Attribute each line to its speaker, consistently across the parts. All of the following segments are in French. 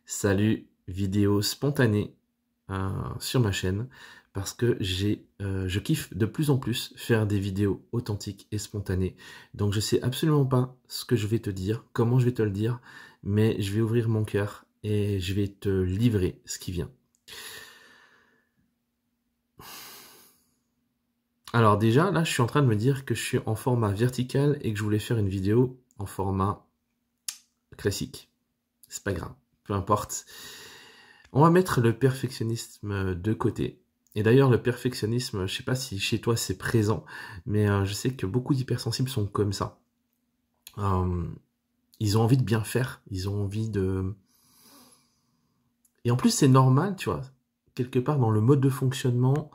Speaker 1: Salut, vidéo spontanée sur ma chaîne parce que je kiffe de plus en plus faire des vidéos authentiques et spontanées. Donc je sais absolument pas ce que je vais te dire, comment je vais te le dire, mais je vais ouvrir mon cœur et je vais te livrer ce qui vient. Alors déjà, là, je suis en train de me dire que je suis en format vertical et que je voulais faire une vidéo en format classique. C'est pas grave, peu importe. On va mettre le perfectionnisme de côté. Et d'ailleurs, le perfectionnisme, je sais pas si chez toi c'est présent, mais je sais que beaucoup d'hypersensibles sont comme ça. Ils ont envie de bien faire, ils ont envie de... Et en plus, c'est normal, tu vois, quelque part dans le mode de fonctionnement,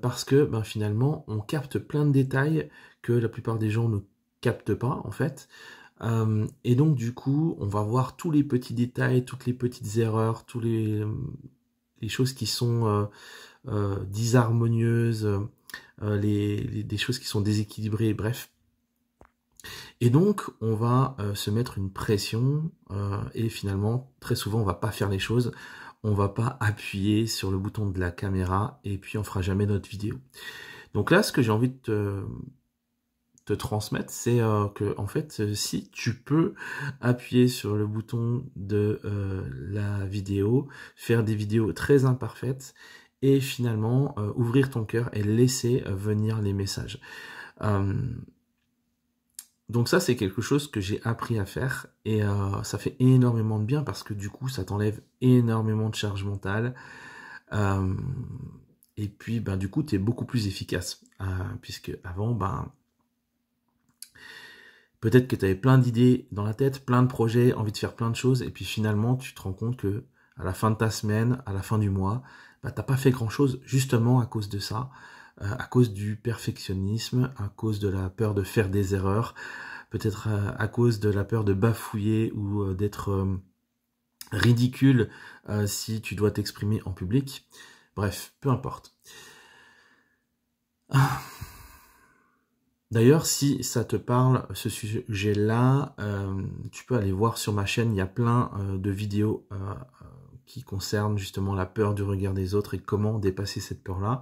Speaker 1: parce que finalement, on capte plein de détails que la plupart des gens ne captent pas, en fait. Et donc, du coup, on va voir tous les petits détails, toutes les petites erreurs, tous les choses qui sont disharmonieuses, des choses qui sont déséquilibrées, bref. Et donc, on va se mettre une pression et finalement, très souvent, on va pas faire les choses. On va pas appuyer sur le bouton de la caméra et puis on fera jamais notre vidéo. Donc là, ce que j'ai envie de te transmettre, c'est que en fait, si tu peux appuyer sur le bouton de la vidéo, faire des vidéos très imparfaites et finalement ouvrir ton cœur et laisser venir les messages. Donc ça, c'est quelque chose que j'ai appris à faire et ça fait énormément de bien parce que du coup, ça t'enlève énormément de charge mentale. Et puis, du coup, tu es beaucoup plus efficace. Puisque avant, peut-être que tu avais plein d'idées dans la tête, plein de projets, envie de faire plein de choses. Et puis finalement, tu te rends compte que à la fin de ta semaine, à la fin du mois, t'as pas fait grand-chose justement à cause de ça. À cause du perfectionnisme, à cause de la peur de faire des erreurs, peut-être à cause de la peur de bafouiller ou d'être ridicule si tu dois t'exprimer en public. Bref, peu importe. D'ailleurs, si ça te parle, ce sujet-là, tu peux aller voir sur ma chaîne, il y a plein de vidéos qui concernent justement la peur du regard des autres et comment dépasser cette peur-là.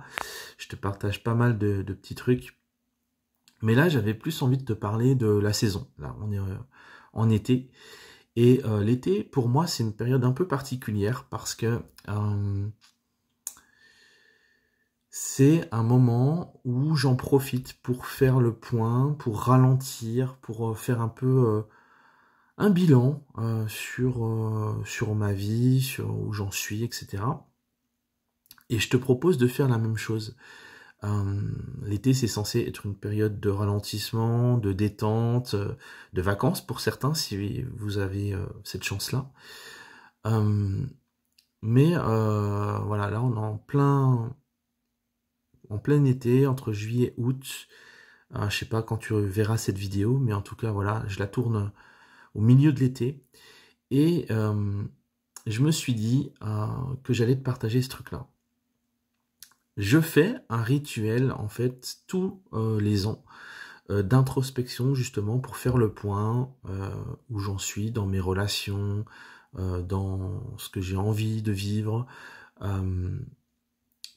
Speaker 1: Je te partage pas mal de petits trucs. Mais là, j'avais plus envie de te parler de la saison. Là, on est en été. Et l'été, pour moi, c'est une période un peu particulière parce que c'est un moment où j'en profite pour faire le point, pour ralentir, pour faire un peu un bilan sur ma vie, sur où j'en suis, etc. Et je te propose de faire la même chose. L'été, c'est censé être une période de ralentissement, de détente, de vacances pour certains, si vous avez cette chance-là. Mais voilà, là, on est en plein été, entre juillet et août. Je sais pas quand tu verras cette vidéo, mais en tout cas, voilà, je la tourne au milieu de l'été. Et je me suis dit que j'allais te partager ce truc-là. Je fais un rituel, en fait, tous les ans, d'introspection, justement, pour faire le point où j'en suis dans mes relations, dans ce que j'ai envie de vivre,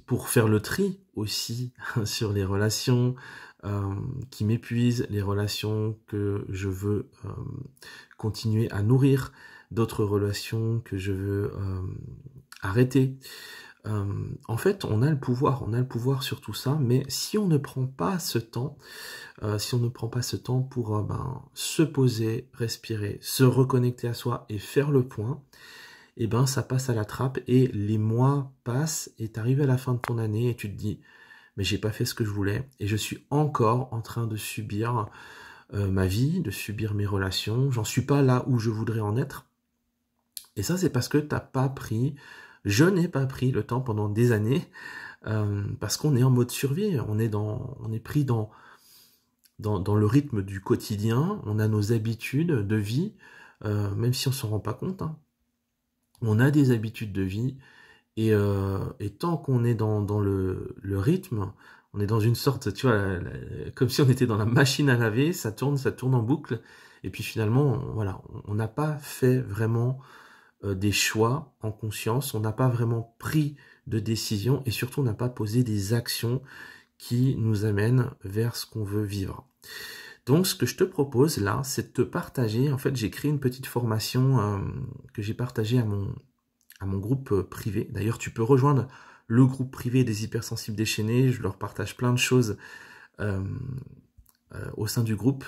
Speaker 1: pour faire le tri aussi sur les relations qui m'épuisent, les relations que je veux continuer à nourrir, d'autres relations que je veux arrêter. En fait, on a le pouvoir sur tout ça, mais si on ne prend pas ce temps, pour se poser, respirer, se reconnecter à soi et faire le point, ça passe à la trappe et les mois passent et t'arrives à la fin de ton année et tu te dis mais j'ai pas fait ce que je voulais et je suis encore en train de subir ma vie, de subir mes relations, j'en suis pas là où je voudrais en être. Et ça c'est parce que je n'ai pas pris le temps pendant des années parce qu'on est en mode survie, on est pris dans le rythme du quotidien, on a nos habitudes de vie, même si on s'en rend pas compte, hein. On a des habitudes de vie et tant qu'on est dans le rythme, on est dans une sorte, tu vois, comme si on était dans la machine à laver, ça tourne en boucle. Et puis finalement, voilà, on n'a pas fait vraiment des choix en conscience, on n'a pas vraiment pris de décision et surtout on n'a pas posé des actions qui nous amènent vers ce qu'on veut vivre. Donc ce que je te propose là, c'est de te partager, en fait j'ai créé une petite formation que j'ai partagée à mon groupe privé. D'ailleurs tu peux rejoindre le groupe privé des hypersensibles déchaînés, je leur partage plein de choses au sein du groupe.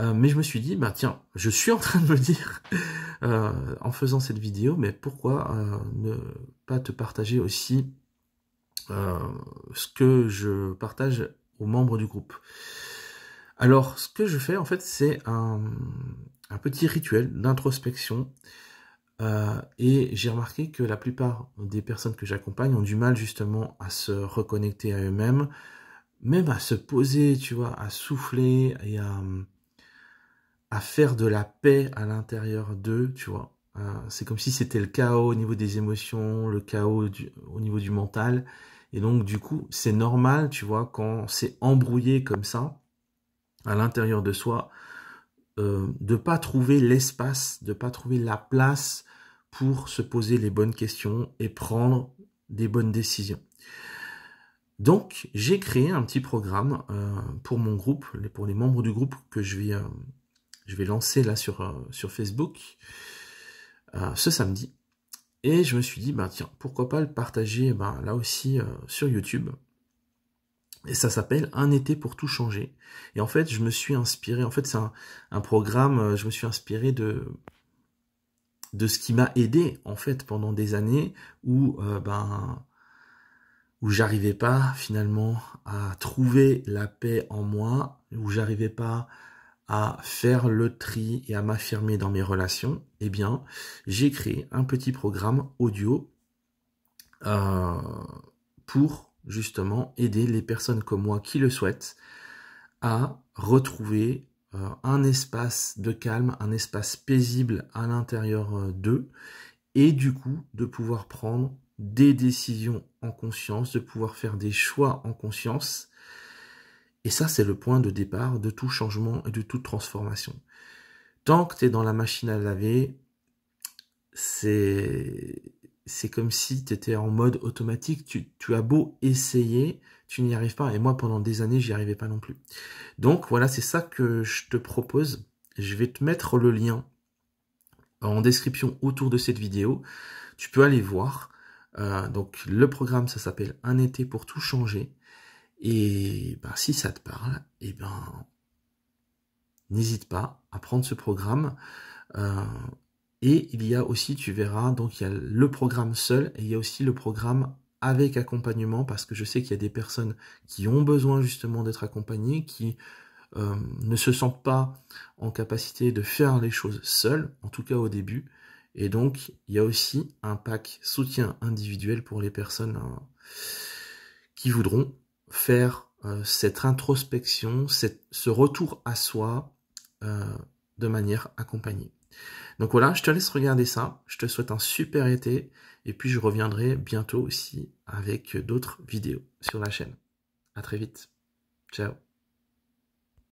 Speaker 1: Mais je me suis dit, bah tiens, je suis en train de me dire, en faisant cette vidéo, mais pourquoi ne pas te partager aussi ce que je partage aux membres du groupe. Alors, ce que je fais, en fait, c'est un petit rituel d'introspection. Et j'ai remarqué que la plupart des personnes que j'accompagne ont du mal justement à se reconnecter à eux-mêmes, même à se poser, tu vois, à souffler et à faire de la paix à l'intérieur d'eux, tu vois. C'est comme si c'était le chaos au niveau des émotions, le chaos au niveau du mental. Et donc, du coup, c'est normal, tu vois, quand c'est embrouillé comme ça, à l'intérieur de soi, de pas trouver l'espace, de pas trouver la place pour se poser les bonnes questions et prendre des bonnes décisions. Donc, j'ai créé un petit programme pour mon groupe, pour les membres du groupe que je vais lancer là sur Facebook ce samedi. Et je me suis dit, bah tiens, pourquoi pas le partager là aussi sur YouTube. Et ça s'appelle Un été pour tout changer. Et en fait, je me suis inspiré, en fait c'est un programme, je me suis inspiré de ce qui m'a aidé en fait pendant des années où j'arrivais pas finalement à trouver la paix en moi, où j'arrivais pas à faire le tri et à m'affirmer dans mes relations. Eh bien, j'ai créé un petit programme audio pour justement aider les personnes comme moi qui le souhaitent à retrouver un espace de calme, un espace paisible à l'intérieur d'eux, et du coup de pouvoir prendre des décisions en conscience, de pouvoir faire des choix en conscience. Et ça, c'est le point de départ de tout changement et de toute transformation. Tant que tu es dans la machine à laver, c'est comme si tu étais en mode automatique. Tu as beau essayer, tu n'y arrives pas. Et moi, pendant des années, j'y arrivais pas non plus. Donc voilà, c'est ça que je te propose. Je vais te mettre le lien en description autour de cette vidéo. Tu peux aller voir. Donc le programme, ça s'appelle Un été pour tout changer. Et si ça te parle, n'hésite pas à prendre ce programme. Et il y a aussi, tu verras, donc il y a le programme seul et il y a aussi le programme avec accompagnement, parce que je sais qu'il y a des personnes qui ont besoin justement d'être accompagnées, qui ne se sentent pas en capacité de faire les choses seules, en tout cas au début. Et donc, il y a aussi un pack soutien individuel pour les personnes qui voudront faire cette introspection, ce retour à soi de manière accompagnée. Donc voilà, je te laisse regarder ça. Je te souhaite un super été. Et puis je reviendrai bientôt aussi avec d'autres vidéos sur la chaîne. À très vite. Ciao.